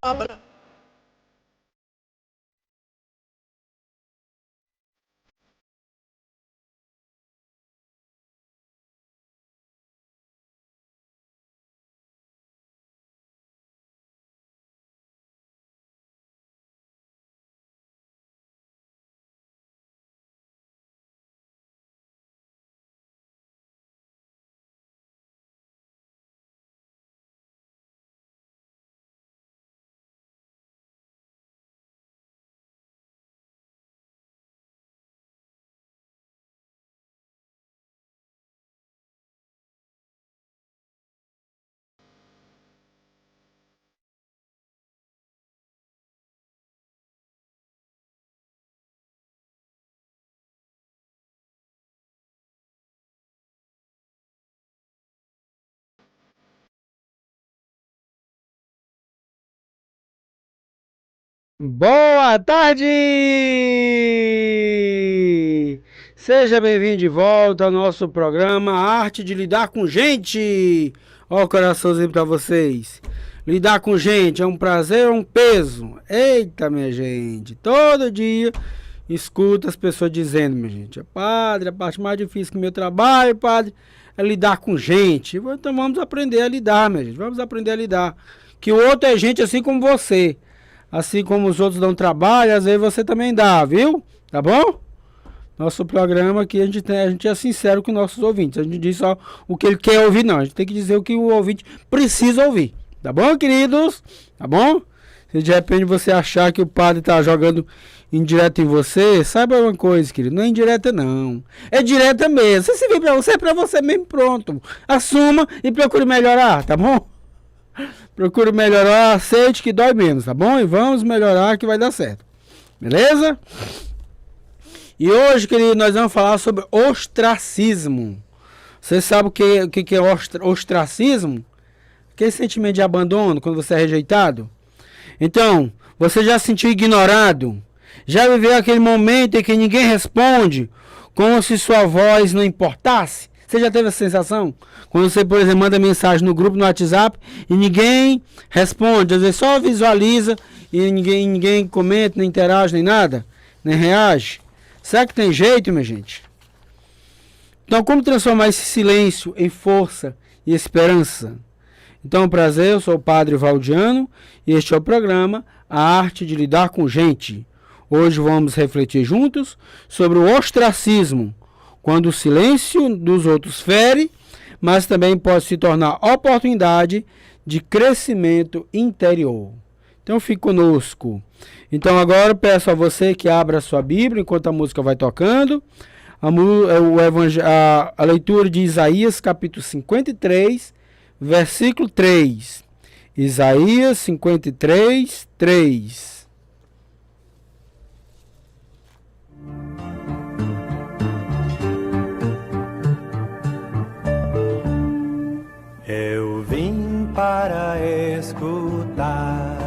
Abra. Boa tarde! Seja bem-vindo de volta ao nosso programa Arte de Lidar com Gente. Ó, o coraçãozinho pra vocês. Lidar com gente é um prazer ou um peso? Eita, minha gente. Todo dia escuto as pessoas dizendo, minha gente, padre, a parte mais difícil do meu trabalho, padre, é lidar com gente. Então vamos aprender a lidar, minha gente. Vamos aprender a lidar. Que o outro é gente assim como você. Assim como os outros dão trabalho, às vezes você também dá, viu? Tá bom? Nosso programa aqui a gente é sincero com nossos ouvintes. A gente diz só o que ele quer ouvir, não. A gente tem que dizer o que o ouvinte precisa ouvir. Tá bom, queridos? Tá bom? Se de repente você achar que o padre tá jogando indireta em você, saiba uma coisa, querido. Não é indireta, não. É direta mesmo. Se servir pra você, é pra você mesmo, pronto. Assuma e procure melhorar, tá bom? Procure melhorar, aceite que dói menos, tá bom? E vamos melhorar que vai dar certo. Beleza? E hoje, querido, nós vamos falar sobre ostracismo. Você sabe o que é ostracismo? Aquele sentimento de abandono quando você é rejeitado. Então, você já se sentiu ignorado? Já viveu aquele momento em que ninguém responde, como se sua voz não importasse? Você já teve essa sensação? Quando você, por exemplo, manda mensagem no grupo no WhatsApp e ninguém responde, às vezes só visualiza e ninguém comenta, nem interage, nem nada, nem reage. Será que tem jeito, minha gente? Então, como transformar esse silêncio em força e esperança? Então, prazer, eu sou o Padre Valdiano e este é o programa A Arte de Lidar com Gente. Hoje vamos refletir juntos sobre o ostracismo, quando o silêncio dos outros fere, mas também pode se tornar oportunidade de crescimento interior. Então fique conosco. Então agora peço a você que abra a sua Bíblia enquanto a música vai tocando. A leitura de Isaías capítulo 53, versículo 3. Isaías 53, 3. Eu vim para escutar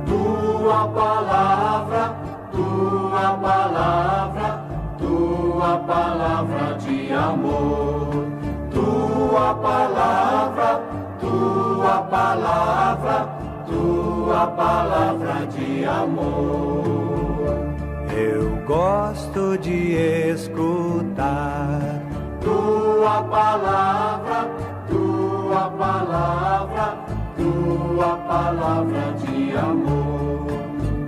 tua palavra, tua palavra, tua palavra de amor, tua palavra, tua palavra, tua palavra de amor. Eu gosto de escutar tua palavra, tua palavra, tua palavra de amor,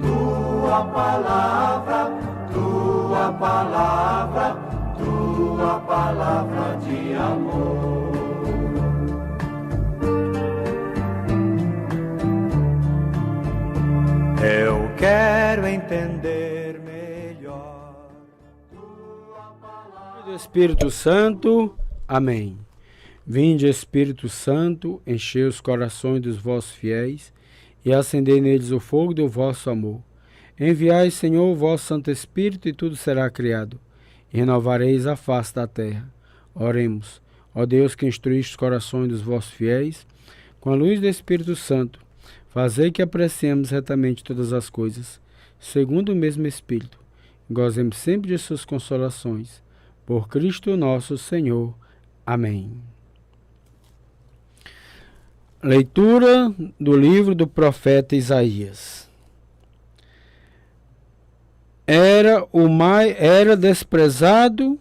tua palavra, tua palavra, tua palavra de amor. Eu quero entender melhor tua palavra. Espírito Santo, amém. Vinde, Espírito Santo, enchei os corações dos vossos fiéis e acendei neles o fogo do vosso amor. Enviai, Senhor, o vosso Santo Espírito e tudo será criado, e renovareis a face da terra. Oremos. Ó Deus, que instruíste os corações dos vossos fiéis, com a luz do Espírito Santo, fazei que apreciemos retamente todas as coisas, segundo o mesmo Espírito, e gozemos sempre de suas consolações. Por Cristo nosso Senhor. Amém. Leitura do livro do profeta Isaías. Era desprezado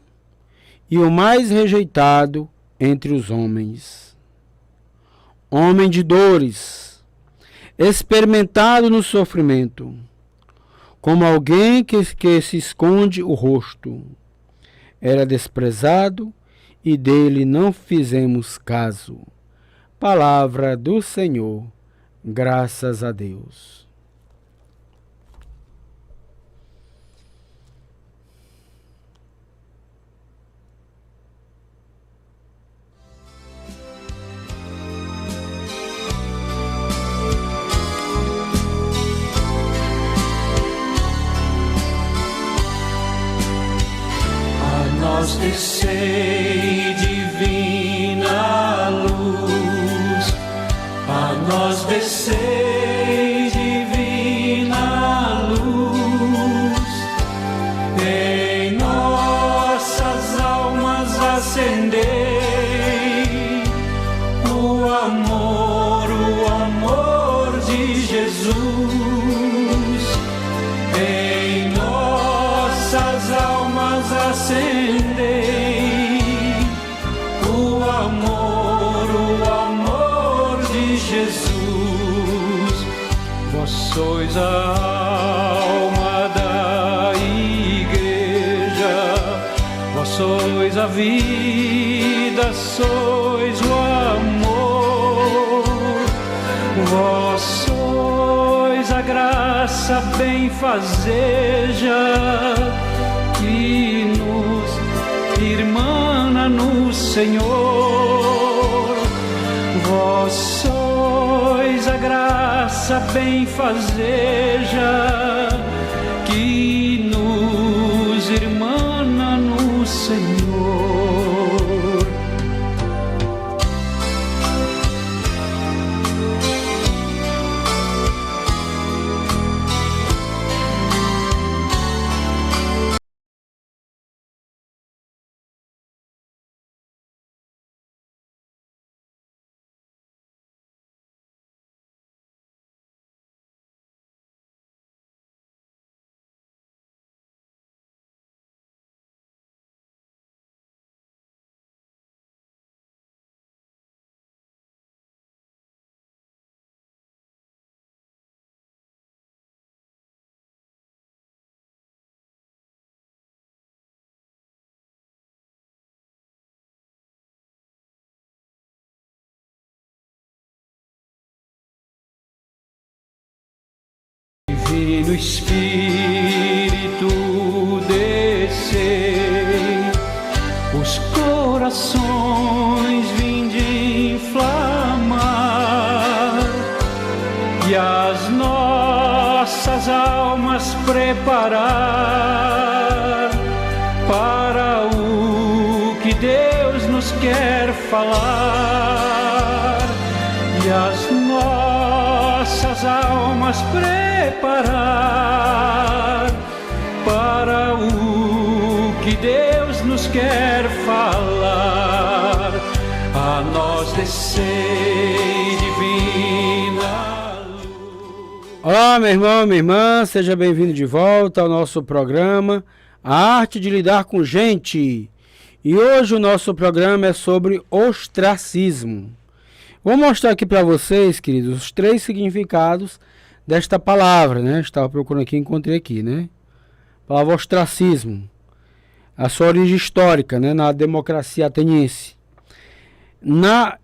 e o mais rejeitado entre os homens. Homem de dores, experimentado no sofrimento, como alguém que se esconde o rosto. Era desprezado e dele não fizemos caso. Palavra do Senhor, graças a Deus. Nós descei divina luz, a nós descei divina luz, em nossas almas acendei o amor de Jesus, em nossas almas acendei o amor de Jesus. Vós sois a alma da igreja, vós sois a vida, sois o amor, vós sois a graça benfazeja que nos irmana no Senhor. Vós sois a graça benfazeja que nos irmana no Senhor. Divino Espírito descei, os corações vinde inflamar e as nossas almas preparar para o que Deus nos quer falar, e as nossas almas preparar para o que Deus nos quer falar. A nós descei divina luz. Olá, meu irmão, minha irmã, seja bem-vindo de volta ao nosso programa A Arte de Lidar com Gente. E hoje o nosso programa é sobre ostracismo. Vou mostrar aqui para vocês, queridos, os 3 significados desta palavra, né? Estava procurando aqui, encontrei aqui, né? A palavra ostracismo. A sua origem histórica, né? Na democracia ateniense. Na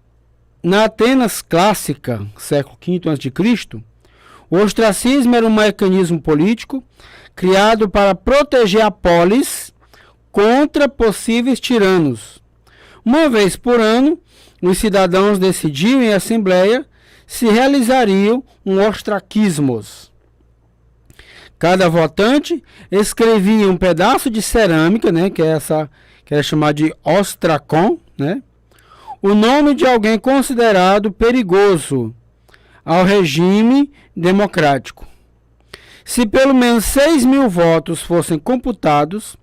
Atenas clássica, século V a.C., o ostracismo era um mecanismo político criado para proteger a polis contra possíveis tiranos. Uma vez por ano, os cidadãos decidiam em assembleia se realizariam um ostraquismos. Cada votante escrevia um pedaço de cerâmica, né, que é chamada de ostracon, né, o nome de alguém considerado perigoso ao regime democrático. Se pelo menos 6.000 votos fossem computados,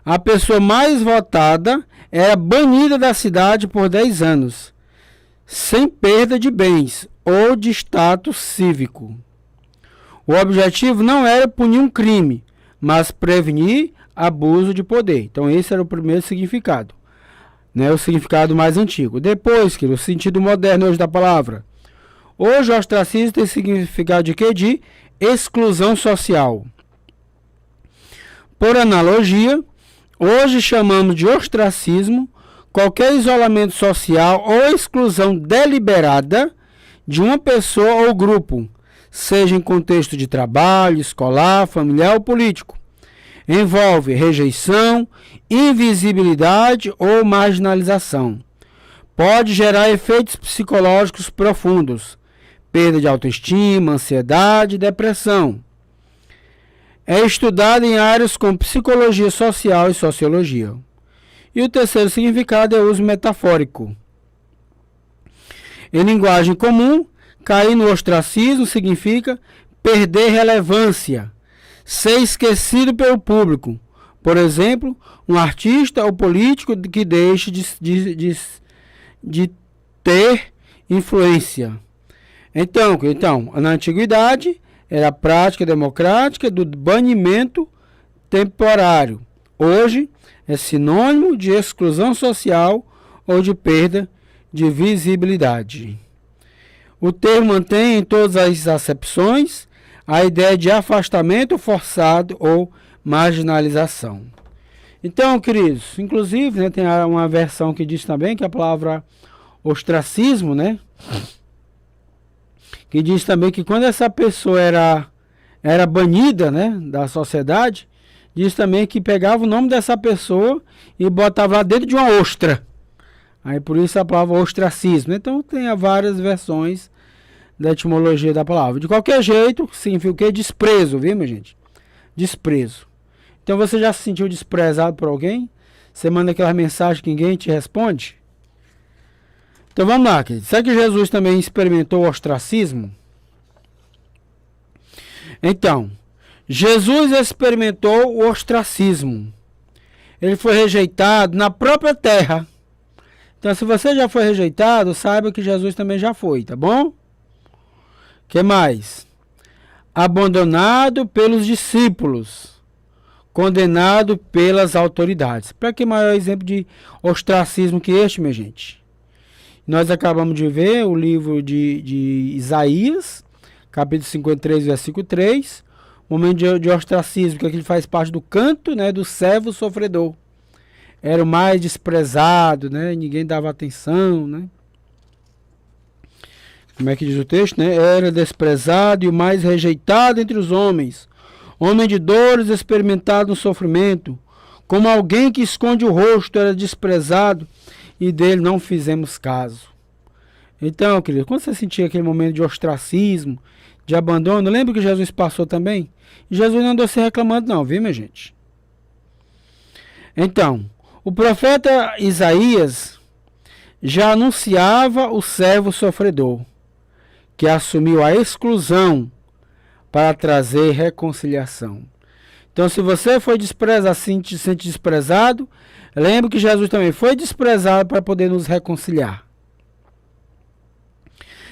a pessoa mais votada era banida da cidade por 10 anos. sem perda de bens ou de status cívico. O objetivo não era punir um crime, mas prevenir abuso de poder. Então esse era o primeiro significado, né? O significado mais antigo. Depois, que o sentido moderno hoje da palavra. Hoje o ostracismo tem significado de quê? De exclusão social. Por analogia, hoje chamamos de ostracismo qualquer isolamento social ou exclusão deliberada de uma pessoa ou grupo, seja em contexto de trabalho, escolar, familiar ou político. Envolve rejeição, invisibilidade ou marginalização. Pode gerar efeitos psicológicos profundos, perda de autoestima, ansiedade e depressão. É estudado em áreas como psicologia social e sociologia. E o terceiro significado é o uso metafórico. Em linguagem comum, cair no ostracismo significa perder relevância, ser esquecido pelo público. Por exemplo, um artista ou político que deixe de ter influência. Então, na antiguidade, era a prática democrática do banimento temporário. Hoje, é sinônimo de exclusão social ou de perda de visibilidade. O termo mantém em todas as acepções a ideia de afastamento forçado ou marginalização. Então, queridos, inclusive, né, tem uma versão que diz também que a palavra ostracismo, né, que diz também que quando essa pessoa era banida, né, da sociedade, diz também que pegava o nome dessa pessoa e botava lá dentro de uma ostra. Aí por isso a palavra ostracismo. Então tem várias versões da etimologia da palavra. De qualquer jeito, significa o quê? Desprezo, viu, minha gente? Desprezo. Então você já se sentiu desprezado por alguém? Você manda aquela mensagem que ninguém te responde? Então vamos lá, querido. Será que Jesus também experimentou o ostracismo? Então, Jesus experimentou o ostracismo. Ele foi rejeitado na própria terra. Então, se você já foi rejeitado, saiba que Jesus também já foi, tá bom? Que mais? Abandonado pelos discípulos, condenado pelas autoridades. Para que maior exemplo de ostracismo que este, minha gente? Nós acabamos de ver o livro de Isaías, capítulo 53, versículo 3, momento de ostracismo, que ele faz parte do canto, né, do servo sofredor. Era o mais desprezado, né, ninguém dava atenção, né. Como é que diz o texto, né? Era desprezado e o mais rejeitado entre os homens, homem de dores, experimentado no sofrimento, como alguém que esconde o rosto, era desprezado e dele não fizemos caso. Então, querido, quando você sentia aquele momento de ostracismo, de abandono, lembra que Jesus passou também? E Jesus não andou se reclamando não, viu, minha gente? Então, o profeta Isaías já anunciava o servo sofredor, que assumiu a exclusão para trazer reconciliação. Então, se você foi desprezado, assim, se sente desprezado, lembre que Jesus também foi desprezado para poder nos reconciliar.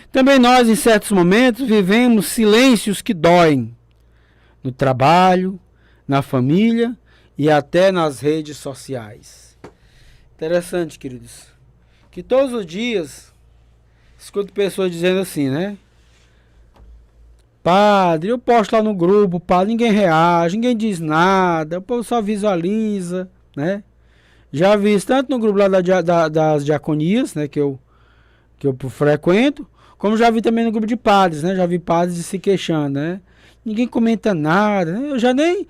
Também nós, em certos momentos, vivemos silêncios que doem no trabalho, na família e até nas redes sociais. Interessante, queridos, que todos os dias escuto pessoas dizendo assim, né? Padre, eu posto lá no grupo, padre, ninguém reage, ninguém diz nada, o povo só visualiza, né? Já vi isso tanto no grupo lá das diaconias, né, que eu frequento, como já vi também no grupo de padres, né? Já vi padres se queixando, né? Ninguém comenta nada, né? Eu já nem...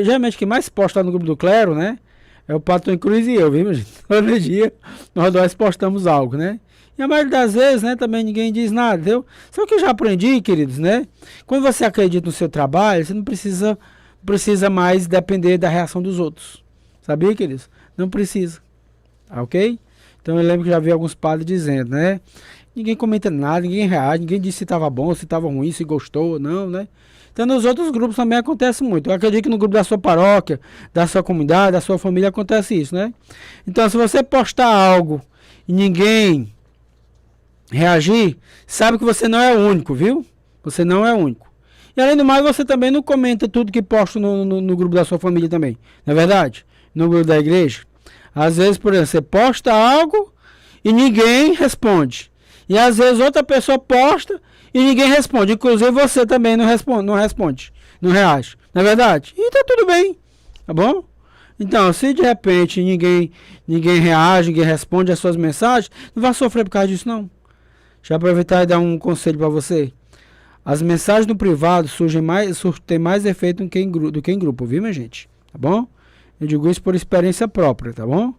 geralmente quem mais posta lá no grupo do clero, né? É o Padre Tony Cruz e eu, viu, gente? Todo dia nós dois postamos algo, né? E a maioria das vezes, né, também ninguém diz nada, entendeu? Só que eu já aprendi, queridos, né? Quando você acredita no seu trabalho, você não precisa mais depender da reação dos outros. Sabia, queridos? Não precisa. Ok? Então eu lembro que já vi alguns padres dizendo, né? Ninguém comenta nada, ninguém reage, ninguém diz se estava bom, se estava ruim, se gostou ou não, né? Então nos outros grupos também acontece muito. Eu acredito que no grupo da sua paróquia, da sua comunidade, da sua família acontece isso, né? Então se você postar algo e ninguém reagir, sabe que você não é o único, viu? Você não é o único. E além do mais, você também não comenta tudo que posta no grupo da sua família também. Não é verdade? No grupo da igreja. Às vezes, por exemplo, você posta algo e ninguém responde. E às vezes outra pessoa posta e ninguém responde. Inclusive você também não responde, não reage. Não é verdade? E tá tudo bem. Tá bom? Então, se de repente ninguém reage, ninguém responde às suas mensagens, não vai sofrer por causa disso, não. Deixa eu aproveitar e dar um conselho para você. As mensagens no privado têm mais efeito do que em grupo, viu, minha gente? Tá bom? Eu digo isso por experiência própria, tá bom?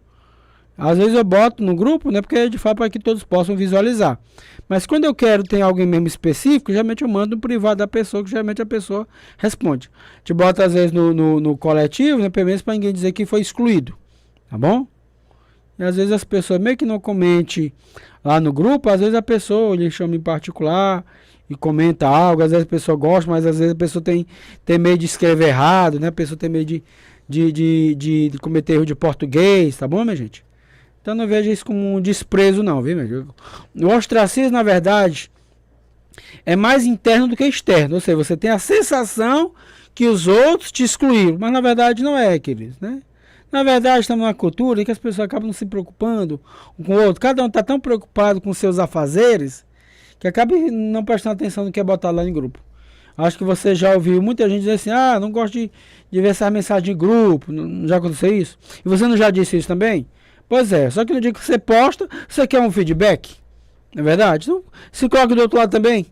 Às vezes eu boto no grupo, né? Porque de fato para que todos possam visualizar. Mas quando eu quero ter alguém mesmo específico, geralmente eu mando no privado da pessoa, que geralmente a pessoa responde. Te bota às vezes no coletivo, né? Pelo menos para ninguém dizer que foi excluído. Tá bom? E às vezes as pessoas, meio que não comente lá no grupo, às vezes a pessoa lhe chama em particular e comenta algo, às vezes a pessoa gosta, mas às vezes a pessoa tem medo de escrever errado, né? A pessoa tem medo de cometer erro de português, tá bom, minha gente? Então não veja isso como um desprezo não, viu, meu amigo? O ostracismo, na verdade, é mais interno do que externo. Ou seja, você tem a sensação que os outros te excluíram, mas na verdade não é, queridos, né? Na verdade, estamos numa cultura em que as pessoas acabam não se preocupando um com o outro. Cada um está tão preocupado com seus afazeres que acaba não prestando atenção no que é botado lá em grupo. Acho que você já ouviu muita gente dizer assim, não gosto de ver essa mensagem de grupo, não já aconteceu isso? E você não já disse isso também? Pois é, só que no dia que você posta, você quer um feedback, não é verdade? Então, se coloque do outro lado também,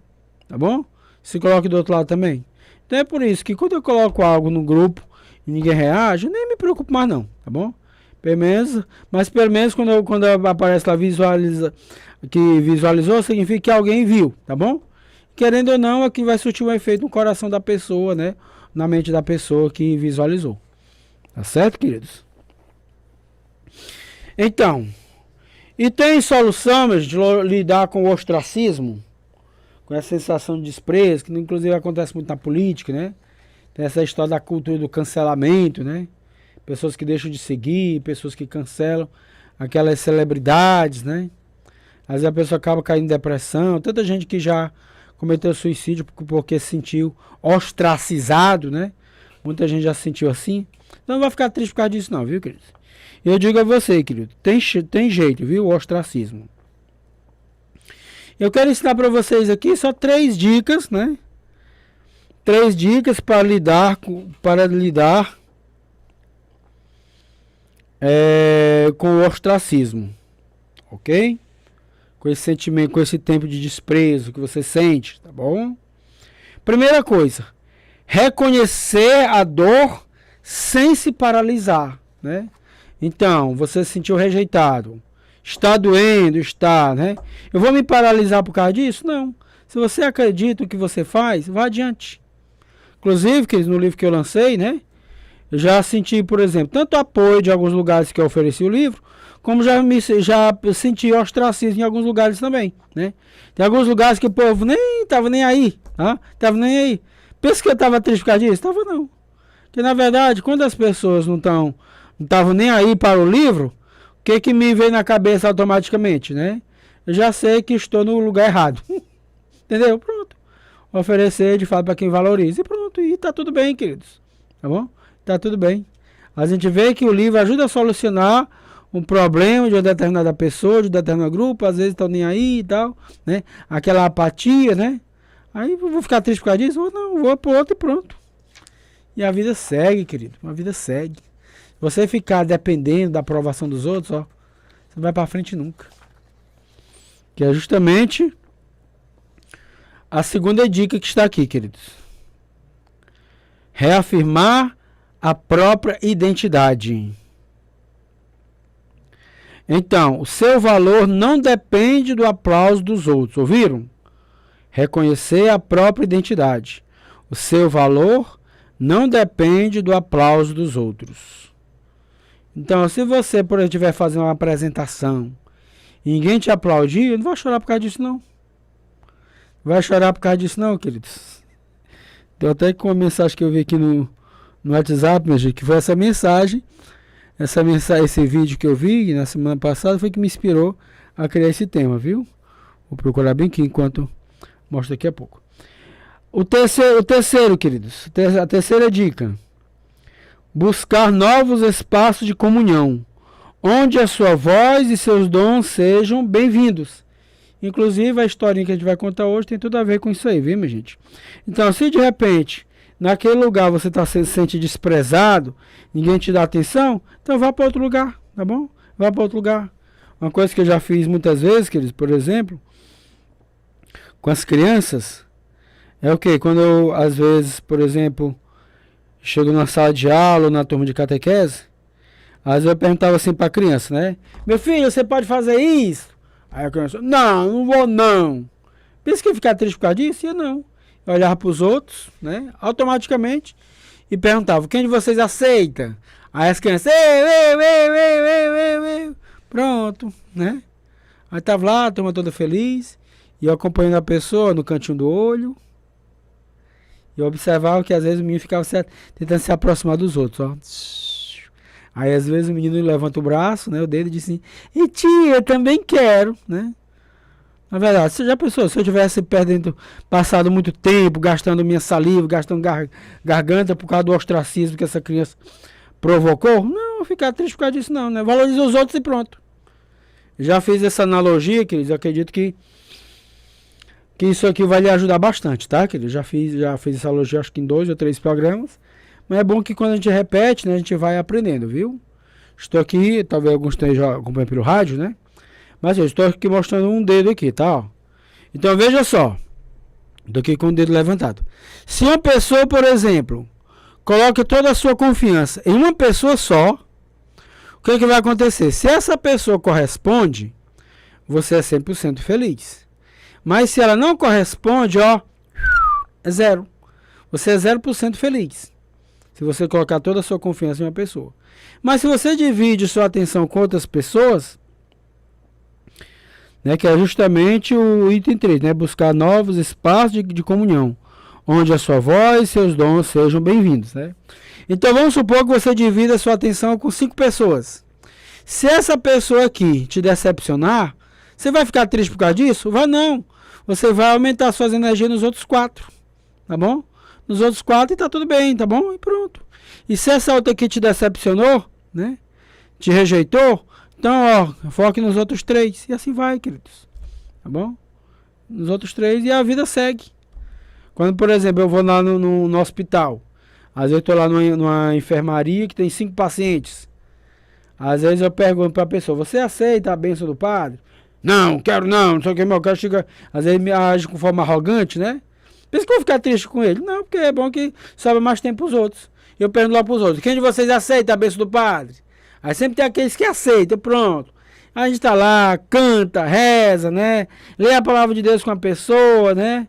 tá bom? Se coloque do outro lado também. Então é por isso que quando eu coloco algo no grupo e ninguém reage, eu nem me preocupo mais não, tá bom? Mas pelo menos quando aparece lá que visualizou, significa que alguém viu, tá bom? Querendo ou não, aqui vai surtir um efeito no coração da pessoa, né? Na mente da pessoa que visualizou. Tá certo, queridos? Então, e tem solução, meu, de lidar com o ostracismo? Com essa sensação de desprezo, que inclusive acontece muito na política, né? Tem essa história da cultura do cancelamento, né? Pessoas que deixam de seguir, pessoas que cancelam aquelas celebridades, né? Às vezes a pessoa acaba caindo em depressão. Tanta gente que já cometeu suicídio porque se sentiu ostracizado, né? Muita gente já se sentiu assim. Então não vai ficar triste por causa disso não, viu, querido? Eu digo a você, querido, tem jeito, viu? O ostracismo. Eu quero ensinar para vocês aqui só 3 dicas, né? 3 dicas para lidar com o ostracismo, ok? Com esse sentimento, com esse tempo de desprezo que você sente, tá bom? Primeira coisa, reconhecer a dor sem se paralisar, né? Então, você se sentiu rejeitado, está doendo, né? Eu vou me paralisar por causa disso? Não. Se você acredita no que você faz, vá adiante. Inclusive, no livro que eu lancei, né? Eu já senti, por exemplo, tanto apoio de alguns lugares que eu ofereci o livro, como já senti ostracismo em alguns lugares também, né? Tem alguns lugares que o povo nem tava nem aí, tá? Tava nem aí. Pensa que eu tava triste por causa disso? Tava não. Porque na verdade, quando as pessoas não estavam nem aí para o livro, o que me veio na cabeça automaticamente, né? Eu já sei que estou no lugar errado. Entendeu? Pronto. Oferecer de fato para quem valoriza. E pronto. E tá tudo bem, queridos. Tá bom? Tá tudo bem. A gente vê que o livro ajuda a solucionar um problema de uma determinada pessoa, de um determinado grupo. Às vezes estão nem aí e tal, né? Aquela apatia, né? Aí eu vou ficar triste por causa disso? Ou não, vou pro outro e pronto. E a vida segue, querido. A vida segue. Você ficar dependendo da aprovação dos outros, ó, você não vai para frente nunca. Que é justamente a segunda dica que está aqui, queridos. Reafirmar a própria identidade. Então, o seu valor não depende do aplauso dos outros, ouviram? Reconhecer a própria identidade. O seu valor não depende do aplauso dos outros. Então, se você, por exemplo, estiver fazendo uma apresentação e ninguém te aplaudir, não vai chorar por causa disso, não. Não vai chorar por causa disso, não, queridos. Deu até com uma mensagem que eu vi aqui no WhatsApp, meu gente, que foi essa mensagem, esse vídeo que eu vi na semana passada, foi que me inspirou a criar esse tema, viu? Vou procurar bem aqui enquanto mostro daqui a pouco. O terceiro, queridos, a terceira dica: buscar novos espaços de comunhão, onde a sua voz e seus dons sejam bem-vindos. Inclusive, a historinha que a gente vai contar hoje tem tudo a ver com isso aí, viu, minha gente? Então, se de repente, naquele lugar você se sente desprezado, ninguém te dá atenção, então vá para outro lugar, tá bom? Vá para outro lugar. Uma coisa que eu já fiz muitas vezes, queridos, por exemplo, com as crianças, é o quê? Quando eu, às vezes, por exemplo, chego na sala de aula ou na turma de catequese, às vezes eu perguntava assim para a criança, né? Meu filho, você pode fazer isso? Aí a criança, não vou não. Pensa que ia ficar triste por causa disso? Ia não. Eu olhava para os outros, né? Automaticamente, e perguntava, quem de vocês aceita? Aí as crianças, eu. Pronto, né? Aí tava lá, a turma toda feliz, e eu acompanhando a pessoa no cantinho do olho, e eu observava que às vezes o menino ficava tentando se aproximar dos outros, ó. Aí às vezes o menino levanta o braço, né, o dedo, e diz assim, e tia, eu também quero, né? Na verdade, você já pensou, se eu tivesse passado muito tempo gastando minha saliva, gastando garganta por causa do ostracismo que essa criança provocou? Não, ficar triste por causa disso não, né? Valoriza os outros e pronto. Já fiz essa analogia, queridos, eu acredito que isso aqui vai lhe ajudar bastante, tá, queridos? Já fiz essa analogia acho que em 2 ou 3 programas. Mas é bom que quando a gente repete, né, a gente vai aprendendo, viu? Estou aqui, talvez alguns estejam acompanhando pelo rádio, né? Mas eu estou aqui mostrando um dedo aqui, tá? Ó. Então veja só. Estou aqui com o dedo levantado. Se uma pessoa, por exemplo, coloca toda a sua confiança em uma pessoa só, o que vai acontecer? Se essa pessoa corresponde, você é 100% feliz. Mas se ela não corresponde, ó, é zero. Você é 0% feliz. Se você colocar toda a sua confiança em uma pessoa. Mas se você divide sua atenção com outras pessoas, né, que é justamente o item 3, né, buscar novos espaços de comunhão, onde a sua voz e seus dons sejam bem-vindos. Né? Então vamos supor que você divida a sua atenção com 5 pessoas. Se essa pessoa aqui te decepcionar, você vai ficar triste por causa disso? Vai não. Você vai aumentar suas energias nos outros 4. Tá bom? Nos outros 4 e tá tudo bem, tá bom? E pronto. E se essa outra aqui te decepcionou, né? Te rejeitou, então, ó, foque nos outros 3. E assim vai, queridos. Tá bom? Nos outros 3 e a vida segue. Quando, por exemplo, eu vou lá no hospital. Às vezes eu tô lá numa enfermaria que tem 5 pacientes. Às vezes eu pergunto pra pessoa, você aceita a bênção do padre? Não, quero não sei o que, meu cara chega, às vezes me age com forma arrogante, né? Pensa que eu vou ficar triste com ele. Não, porque é bom que sobra mais tempo pros outros. Eu pergunto lá pros outros, quem de vocês aceita a bênção do padre? Aí sempre tem aqueles que aceitam, pronto. A gente tá lá, canta, reza, né? Lê a palavra de Deus com a pessoa, né?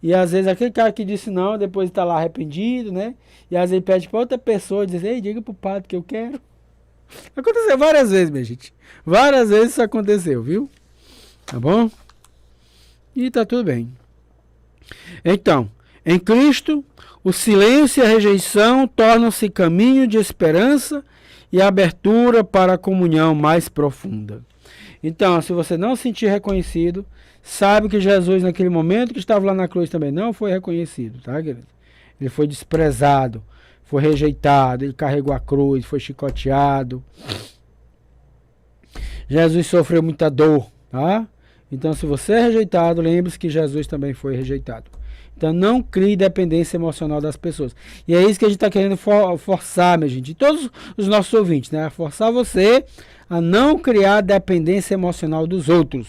E às vezes aquele cara que disse não, depois tá lá arrependido, né? E às vezes pede pra outra pessoa, diz, ei, diga pro padre que eu quero. Aconteceu várias vezes, minha gente. Várias vezes isso aconteceu, viu? Tá bom? E tá tudo bem. Então, em Cristo, o silêncio e a rejeição tornam-se caminho de esperança e abertura para a comunhão mais profunda. Então, se você não se sentir reconhecido, sabe que Jesus, naquele momento que estava lá na cruz também, não foi reconhecido, tá, querido? Ele foi desprezado, foi rejeitado, ele carregou a cruz, foi chicoteado. Jesus sofreu muita dor, tá? Então, se você é rejeitado, lembre-se que Jesus também foi rejeitado. Então, não crie dependência emocional das pessoas. E é isso que a gente está querendo forçar, minha gente. E todos os nossos ouvintes, né? Forçar você a não criar dependência emocional dos outros.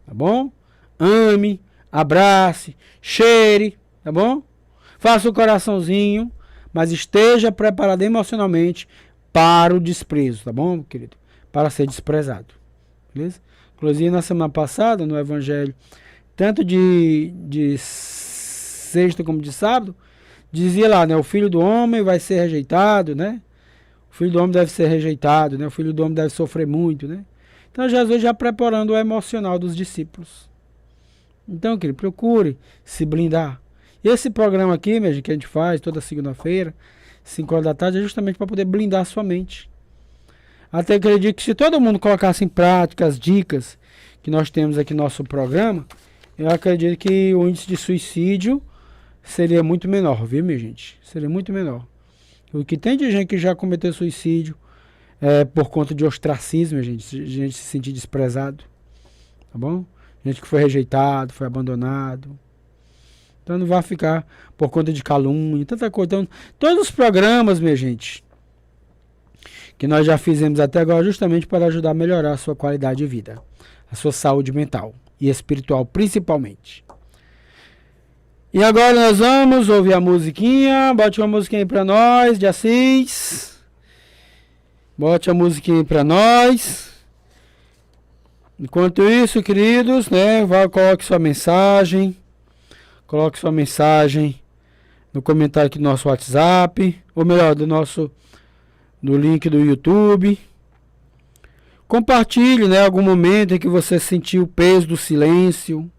Tá bom? Ame, abrace, cheire, tá bom? Faça o coraçãozinho, mas esteja preparado emocionalmente para o desprezo, tá bom, querido? Para ser desprezado. Beleza? Inclusive, na semana passada, no Evangelho, tanto de sexta como de sábado, dizia lá, né? O filho do homem vai ser rejeitado, né? O filho do homem deve ser rejeitado, né? O filho do homem deve sofrer muito, né? Então, Jesus já preparando o emocional dos discípulos. Então, querido, procure se blindar. E esse programa aqui, mesmo, que a gente faz toda segunda-feira, 5 horas da tarde, é justamente para poder blindar a sua mente. Até acredito que se todo mundo colocasse em prática as dicas que nós temos aqui no nosso programa, eu acredito que o índice de suicídio seria muito menor, viu, minha gente? Seria muito menor. O que tem de gente que já cometeu suicídio por conta de ostracismo, gente se sentir desprezado, tá bom? Gente que foi rejeitado, foi abandonado. Então não vai ficar por conta de calúnia, tanta coisa. Então, todos os programas, minha gente, que nós já fizemos até agora, justamente para ajudar a melhorar a sua qualidade de vida, a sua saúde mental e espiritual, principalmente. E agora nós vamos ouvir a musiquinha. Bote uma musiquinha aí pra nós, de Assis. Bote a musiquinha aí pra nós. Enquanto isso, queridos, né, coloque sua mensagem. Coloque sua mensagem no comentário aqui do nosso WhatsApp, ou melhor, do link do YouTube. Compartilhe, né, algum momento em que você sentiu o peso do silêncio.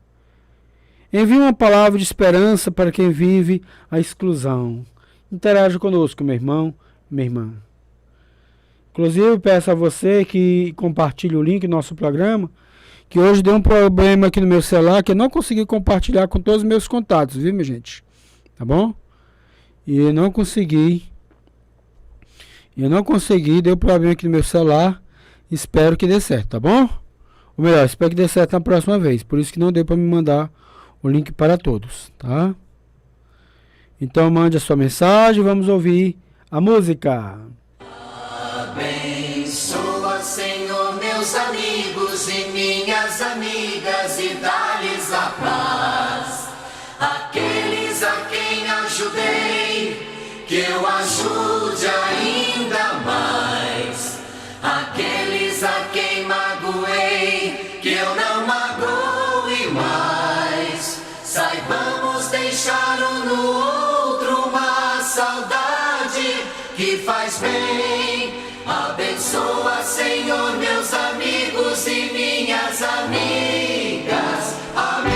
Envie uma palavra de esperança para quem vive a exclusão. Interaja conosco, meu irmão, minha irmã. Inclusive, peço a você que compartilhe o link do nosso programa, que hoje deu um problema aqui no meu celular, que eu não consegui compartilhar com todos os meus contatos, viu, minha gente? Tá bom? E eu não consegui, deu problema aqui no meu celular. Espero que dê certo, tá bom? Ou melhor, espero que dê certo na próxima vez. Por isso que não deu para me mandar o link para todos, tá? Então mande a sua mensagem, vamos ouvir a música. Abençoa, Senhor, meus amigos e minhas amigas e dá-lhes a paz. Aqueles a quem ajudei, que eu ajude ainda mais. Aqueles a quem magoei, que eu não magoe mais. Saibamos deixar um no outro uma saudade que faz bem. Abençoa, Senhor, meus amigos e minhas amigas. Amém.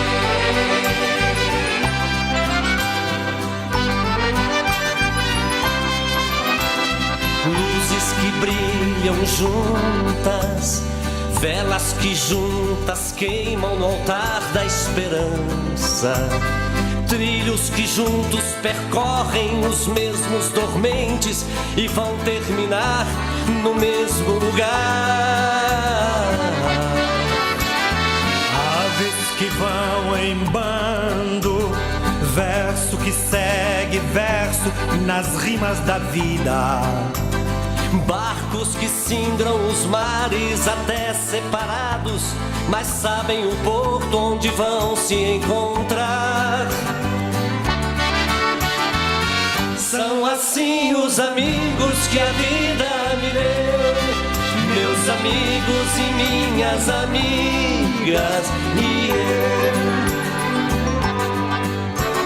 Luzes que brilham juntas, velas que juntas queimam no altar da esperança. Trilhos que juntos percorrem os mesmos dormentes e vão terminar no mesmo lugar. Aves que vão em bando, verso que segue verso nas rimas da vida. Barcos que cindram os mares até separados, mas sabem o porto onde vão se encontrar. São assim os amigos que a vida me deu, meus amigos e minhas amigas e eu.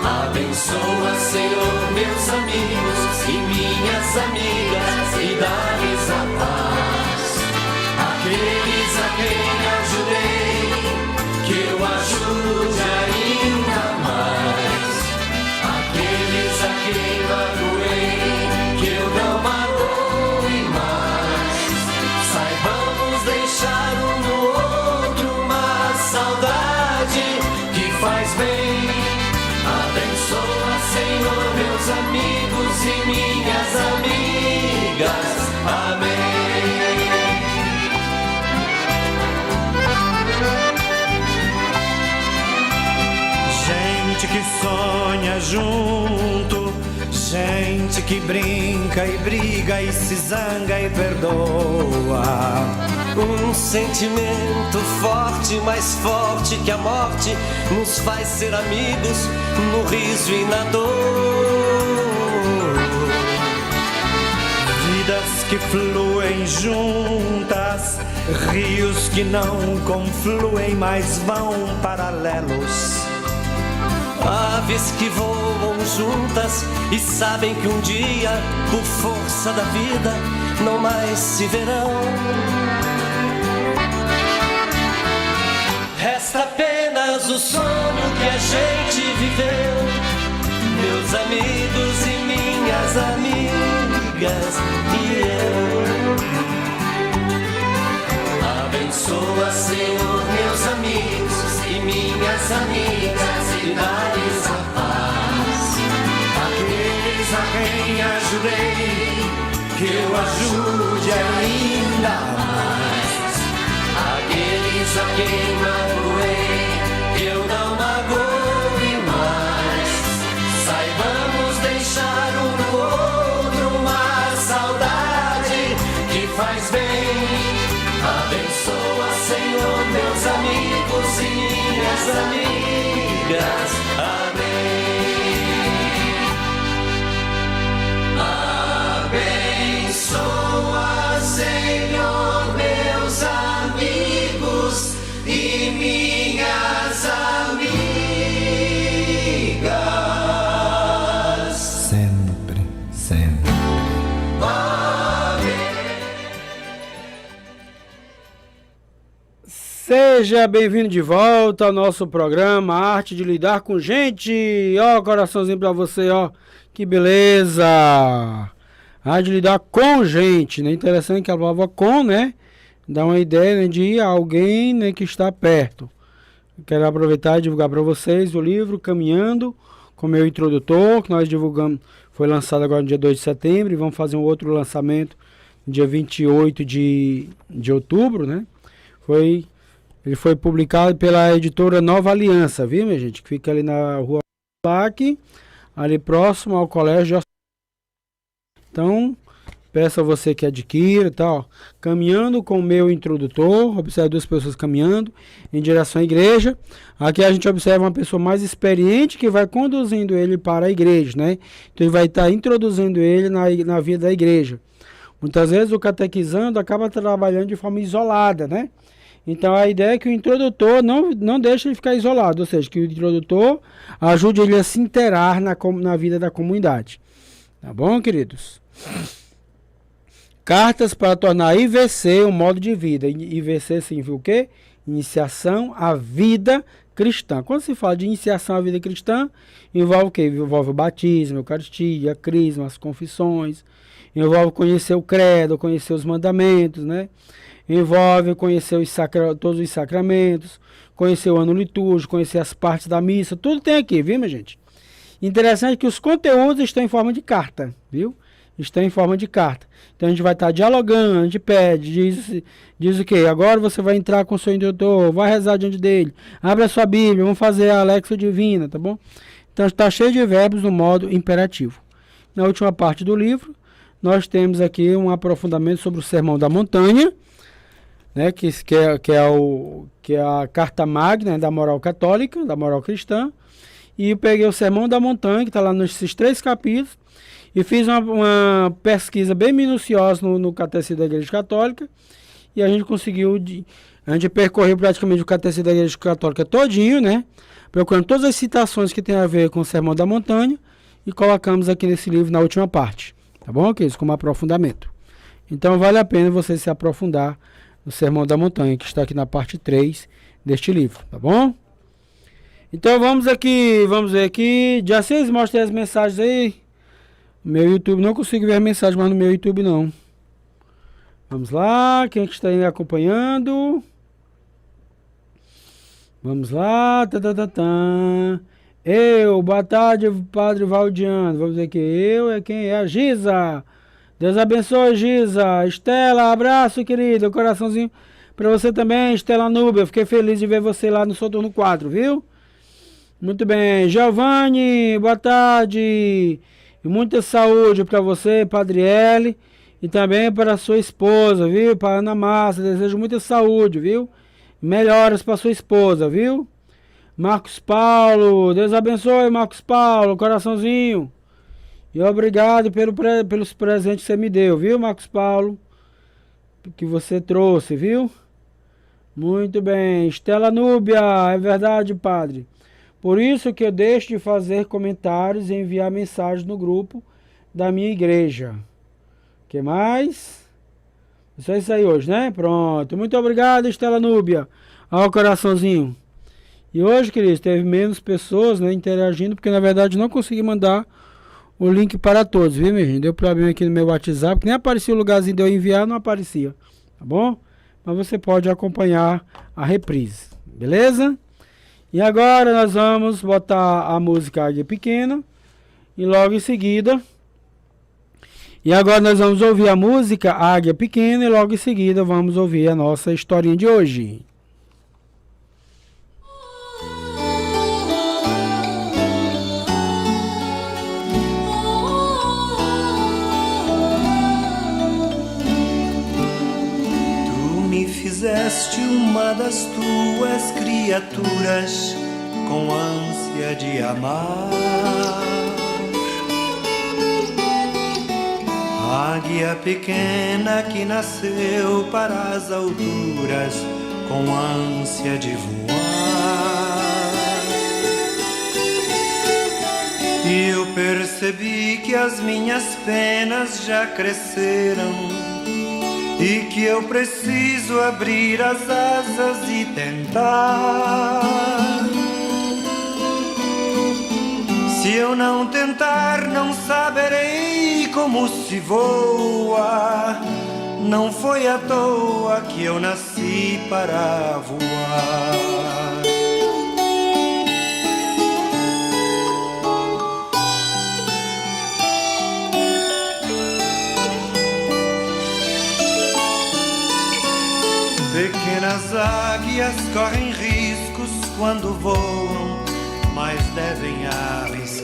Abençoa, Senhor, meus amigos e minhas amigas e dá-lhes a paz. Aqueles a quem ajudei, que eu ajude ainda mais. Aqueles a quem magoei, que eu não magoe mais. Saibamos deixar um no outro uma saudade que faz bem. Abençoa, Senhor, meus amigos e minhas amigas. Amém. Gente que sonha junto, gente que brinca e briga e se zanga e perdoa. Um sentimento forte, mais forte que a morte, nos faz ser amigos no riso e na dor. Vidas que fluem juntas, rios que não confluem, mas vão paralelos. Aves que voam juntas e sabem que um dia, por força da vida, não mais se verão. Resta apenas o sonho que a gente viveu, meus amigos e minhas amigas e eu. Abençoa, Senhor, meus amigos a quem ajudei, que eu ajude ainda mais. Aqueles a quem magoei, que eu não magoe mais. Saibamos deixar um no outro uma saudade que faz bem. Abençoa, Senhor, meus amigos e minhas amigas. Amém. Abençoa, Senhor, meus amigos e minhas amigas. Sempre, sempre. Seja bem-vindo de volta ao nosso programa Arte de Lidar com Gente. Ó, coraçãozinho pra você, ó. Que beleza! Arte de lidar com gente, né? Interessante que a palavra com, né? Dá uma ideia, né, de alguém, né, que está perto. Quero aproveitar e divulgar para vocês o livro Caminhando com meu introdutor, que nós divulgamos, foi lançado agora no dia 2 de setembro, e vamos fazer um outro lançamento no dia 28 de outubro, né? Ele foi publicado pela editora Nova Aliança, viu, minha gente? Que fica ali na rua Plaque, ali próximo ao colégio. Então, peço a você que adquira, tá? Caminhando com o meu introdutor, observe duas pessoas caminhando em direção à igreja. Aqui a gente observa uma pessoa mais experiente que vai conduzindo ele para a igreja, né? Então ele vai estar introduzindo ele na vida da igreja. Muitas vezes o catequizando acaba trabalhando de forma isolada, né? Então a ideia é que o introdutor não deixe ele ficar isolado, ou seja, que o introdutor ajude ele a se inteirar na vida da comunidade. Tá bom, queridos? Cartas para tornar IVC um modo de vida. IVC significa o quê? Iniciação à vida cristã. Quando se fala de iniciação à vida cristã, envolve o quê? Envolve o batismo, a Eucaristia, a crisma, as confissões. Envolve conhecer o credo, conhecer os mandamentos, né? Envolve conhecer todos os sacramentos, conhecer o ano litúrgico, conhecer as partes da missa. Tudo tem aqui, viu, minha gente? Interessante que os conteúdos estão em forma de carta, viu? Estão em forma de carta. Então a gente vai estar dialogando, a gente pede, diz o quê? Agora você vai entrar com o seu introdutor, vai rezar diante dele, abre a sua Bíblia, vamos fazer a Alexo Divina, tá bom? Então está cheio de verbos no modo imperativo. Na última parte do livro, nós temos aqui um aprofundamento sobre o Sermão da Montanha, né? Que é a carta magna da moral católica, da moral cristã. E eu peguei o Sermão da Montanha, que está lá nesses 3 capítulos, e fiz uma pesquisa bem minuciosa no Catecismo da Igreja Católica, e a gente conseguiu, a gente percorreu praticamente o Catecismo da Igreja Católica todinho, né? Procurando todas as citações que tem a ver com o Sermão da Montanha, e colocamos aqui nesse livro na última parte, tá bom? Que isso como aprofundamento. Então vale a pena você se aprofundar no Sermão da Montanha, que está aqui na parte 3 deste livro, tá bom? Então vamos ver aqui. Já vocês mostrem as mensagens aí. Meu YouTube, não consigo ver a mensagem, mas no meu YouTube não. Vamos lá, quem é que está aí acompanhando? Vamos lá. Boa tarde, Padre Valdiano. Vamos ver aqui, quem é? A Giza. Deus abençoe, Giza. Estela, abraço, querida. Coraçãozinho para você também, Estela Núbia. Fiquei feliz de ver você lá no Soturno 4, viu? Muito bem. Giovanni, boa tarde. E muita saúde para você, Padriele. E também para a sua esposa, viu? Para Ana Márcia. Desejo muita saúde, viu? Melhoras para sua esposa, viu? Marcos Paulo. Deus abençoe, Marcos Paulo. Coraçãozinho. E obrigado pelos presentes que você me deu, viu, Marcos Paulo? Que você trouxe, viu? Muito bem. Estela Núbia, é verdade, padre. Por isso que eu deixo de fazer comentários e enviar mensagens no grupo da minha igreja. O que mais? Só isso aí hoje, né? Pronto. Muito obrigado, Estela Núbia. Olha o coraçãozinho. E hoje, queridos, teve menos pessoas, né, interagindo, porque na verdade não consegui mandar o link para todos, viu, minha gente? Deu problema aqui no meu WhatsApp, que nem aparecia o lugarzinho de eu enviar, não aparecia, tá bom? Mas você pode acompanhar a reprise, beleza? E agora nós vamos botar a música Águia Pequena e logo em seguida E agora nós vamos ouvir a música Águia Pequena e logo em seguida vamos ouvir a nossa historinha de hoje. Fizeste uma das tuas criaturas com ânsia de amar. Águia pequena que nasceu para as alturas com ânsia de voar. E eu percebi que as minhas penas já cresceram e que eu preciso abrir as asas e tentar. Se eu não tentar, não saberei como se voa. Não foi à toa que eu nasci para voar. Pequenas águias correm riscos quando voam, mas devem arriscar.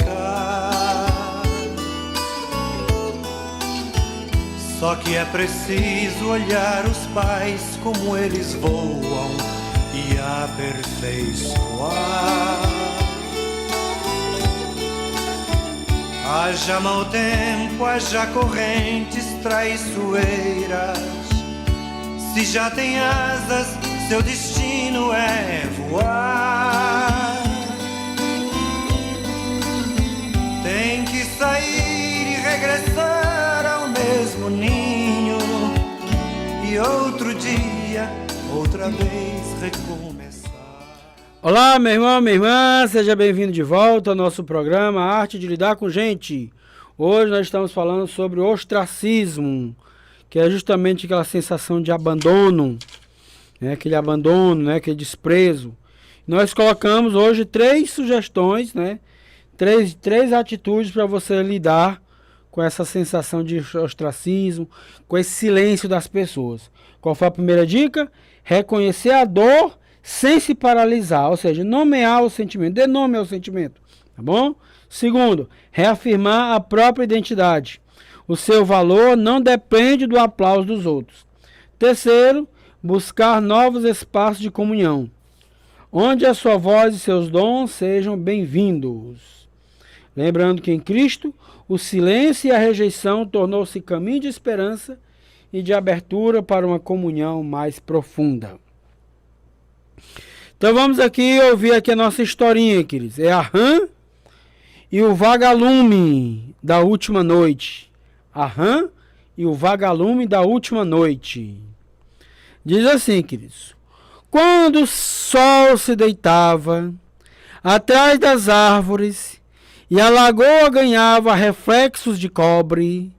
Só que é preciso olhar os pais como eles voam e aperfeiçoar. Haja mau tempo, haja correntes traiçoeiras. Se já tem asas, seu destino é voar. Tem que sair e regressar ao mesmo ninho, e outro dia, outra vez recomeçar. Olá, meu irmão, minha irmã, seja bem-vindo de volta ao nosso programa Arte de Lidar com Gente. Hoje nós estamos falando sobre ostracismo, que é justamente aquela sensação de abandono, né? Aquele abandono, né? Aquele desprezo. Nós colocamos hoje 3 sugestões, né? Três atitudes para você lidar com essa sensação de ostracismo, com esse silêncio das pessoas. Qual foi a primeira dica? Reconhecer a dor sem se paralisar, ou seja, nomear o sentimento, dê nome ao sentimento, tá bom? Segundo, reafirmar a própria identidade. O seu valor não depende do aplauso dos outros. Terceiro, buscar novos espaços de comunhão, onde a sua voz e seus dons sejam bem-vindos. Lembrando que em Cristo, o silêncio e a rejeição tornou-se caminho de esperança e de abertura para uma comunhão mais profunda. Então vamos aqui ouvir aqui a nossa historinha, queridos. É a rã e o vagalume da última noite. A rã e o vagalume da última noite. Diz assim, queridos. Quando o sol se deitava atrás das árvores e a lagoa ganhava reflexos de cobre,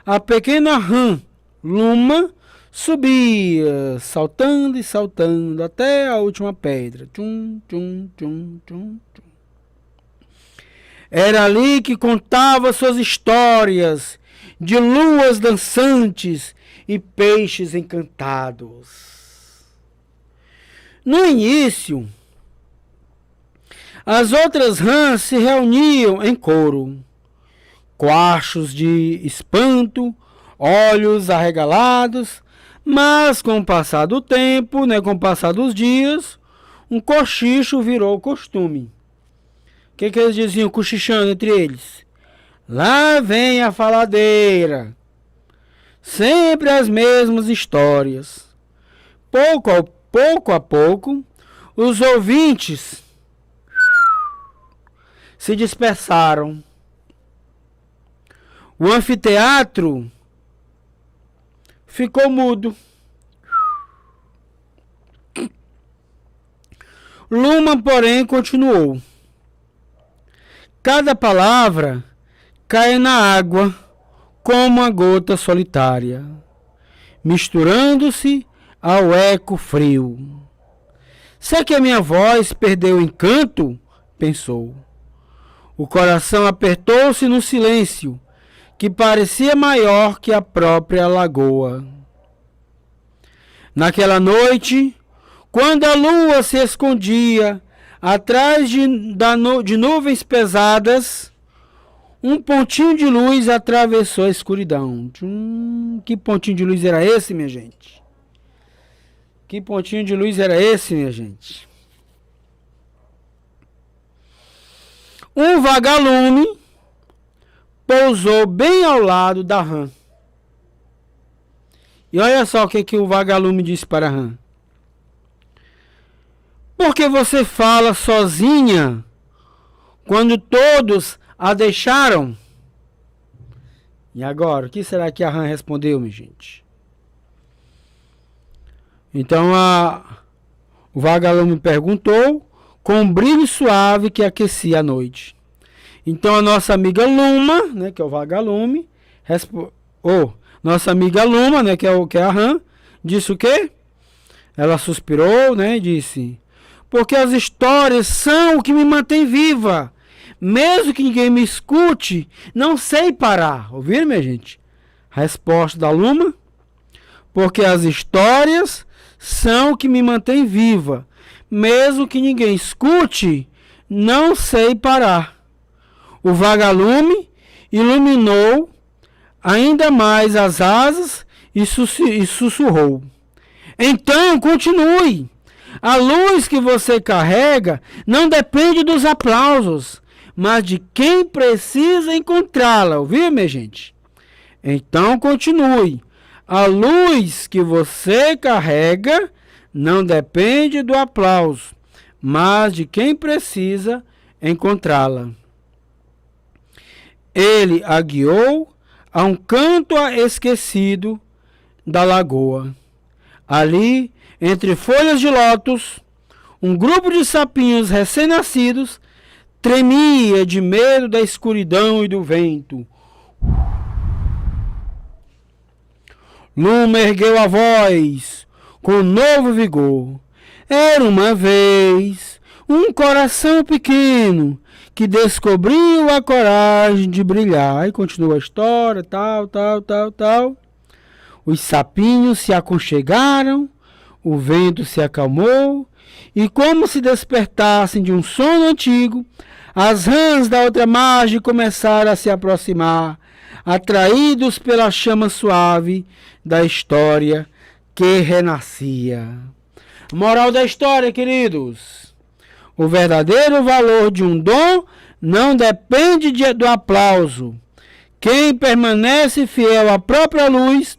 a pequena rã Luma subia, saltando e saltando até a última pedra. Tchum, tchum, tchum, tchum, tchum. Era ali que contava suas histórias de luas dançantes e peixes encantados. No início, as outras rãs se reuniam em coro, coachos de espanto, olhos arregalados, mas com o passar do tempo, com o passar dos dias, um cochicho virou costume. O que eles diziam cochichando entre eles? Lá vem a faladeira. Sempre as mesmas histórias. Pouco a pouco, os ouvintes se dispersaram. O anfiteatro ficou mudo. Luma, porém, continuou. Cada palavra cai na água como uma gota solitária, misturando-se ao eco frio. Será que a minha voz perdeu o encanto? Pensou. O coração apertou-se no silêncio que parecia maior que a própria lagoa. Naquela noite, quando a lua se escondia atrás de nuvens pesadas, um pontinho de luz atravessou a escuridão. Que pontinho de luz era esse, minha gente? Que pontinho de luz era esse, minha gente? Um vagalume pousou bem ao lado da rã. E olha só o que o vagalume disse para a rã. Por que você fala sozinha quando todos a deixaram? E agora, o que será que a rã respondeu, minha gente? Então o vagalume perguntou com um brilho suave que aquecia a noite. Então a nossa amiga Luma, né, que é o vagalume, nossa amiga Luma, né, que é a rã, disse o quê? Ela suspirou, né, e disse: porque as histórias são o que me mantém viva. Mesmo que ninguém me escute, não sei parar. Ouviram, minha gente? Resposta da Luma: porque as histórias são o que me mantém viva. Mesmo que ninguém escute, não sei parar. O vagalume iluminou ainda mais as asas e sussurrou: então continue. A luz que você carrega não depende dos aplausos, mas de quem precisa encontrá-la. Ouviu, minha gente? Então continue. A luz que você carrega não depende do aplauso, mas de quem precisa encontrá-la. Ele a guiou a um canto esquecido da lagoa. Ali, entre folhas de lótus, um grupo de sapinhos recém-nascidos tremia de medo da escuridão e do vento. Luma ergueu a voz com novo vigor. Era uma vez um coração pequeno que descobriu a coragem de brilhar. E continua a história, tal. Os sapinhos se aconchegaram, o vento se acalmou, e como se despertassem de um sono antigo, as rãs da outra margem começaram a se aproximar, atraídos pela chama suave da história que renascia. Moral da história, queridos: o verdadeiro valor de um dom não depende do aplauso. Quem permanece fiel à própria luz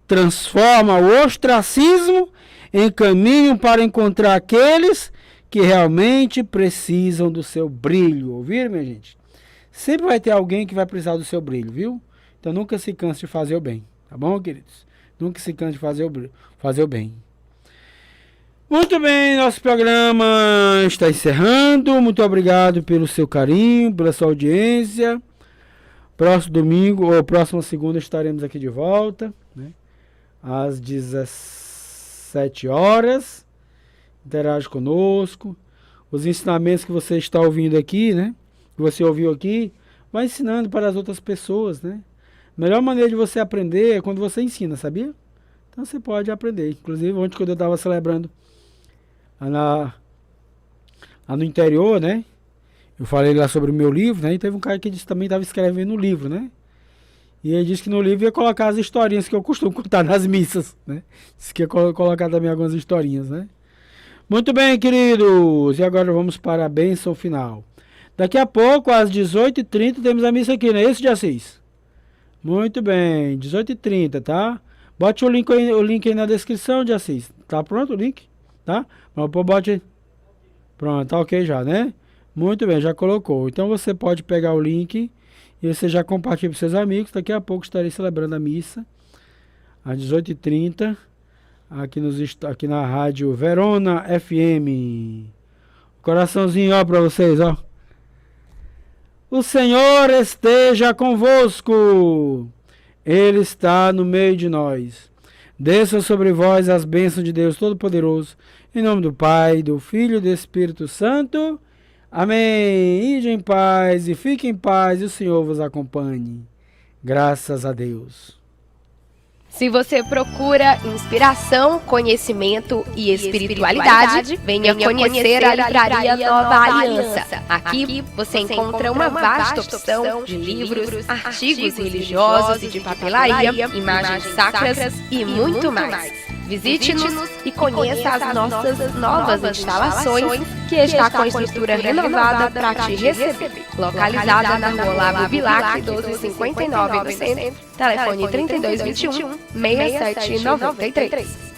transforma o ostracismo em caminho para encontrar aqueles que realmente precisam do seu brilho. Ouviram, minha gente? Sempre vai ter alguém que vai precisar do seu brilho, viu? Então nunca se canse de fazer o bem, tá bom, queridos? Nunca se canse de fazer o bem. Muito bem, nosso programa está encerrando. Muito obrigado pelo seu carinho, pela sua audiência. Próximo domingo, ou próxima segunda, estaremos aqui de volta, né? Às 17 horas. Interage conosco. Os ensinamentos que você está ouvindo aqui, né? Que você ouviu aqui, vai ensinando para as outras pessoas, né? A melhor maneira de você aprender é quando você ensina, sabia? Então você pode aprender. Inclusive, ontem quando eu estava celebrando lá no interior, né? Eu falei lá sobre o meu livro, né? E teve um cara que disse, também estava escrevendo um livro, né? E ele disse que no livro ia colocar as historinhas que eu costumo contar nas missas, né? Disse que ia colocar também algumas historinhas, né? Muito bem, queridos. E agora vamos para a bênção final. Daqui a pouco, às 18h30, temos a missa aqui, não é isso, de Assis? Muito bem, 18h30, tá? Bote o link aí na descrição, de Assis. Tá pronto o link? Tá? Bote. Pronto, tá ok já, né? Muito bem, já colocou. Então você pode pegar o link e você já compartilha para seus amigos. Daqui a pouco estarei celebrando a missa às 18h30 aqui na rádio Verona FM. Coraçãozinho, ó, para vocês, ó. O Senhor esteja convosco. Ele está no meio de nós. Desça sobre vós as bênçãos de Deus Todo-Poderoso. Em nome do Pai, do Filho e do Espírito Santo. Amém. Ide em paz e fique em paz e o Senhor vos acompanhe. Graças a Deus. Se você procura inspiração, conhecimento e espiritualidade, venha conhecer a Livraria Nova Aliança. Aqui você encontra uma vasta opção de livros, artigos religiosos e de papelaria, imagens sacras e muito mais. Visite-nos e conheça as nossas novas instalações, que está com a estrutura renovada para te receber. Localizada na Rua Lago Bilac, 1259 no centro, telefone 3221 6793.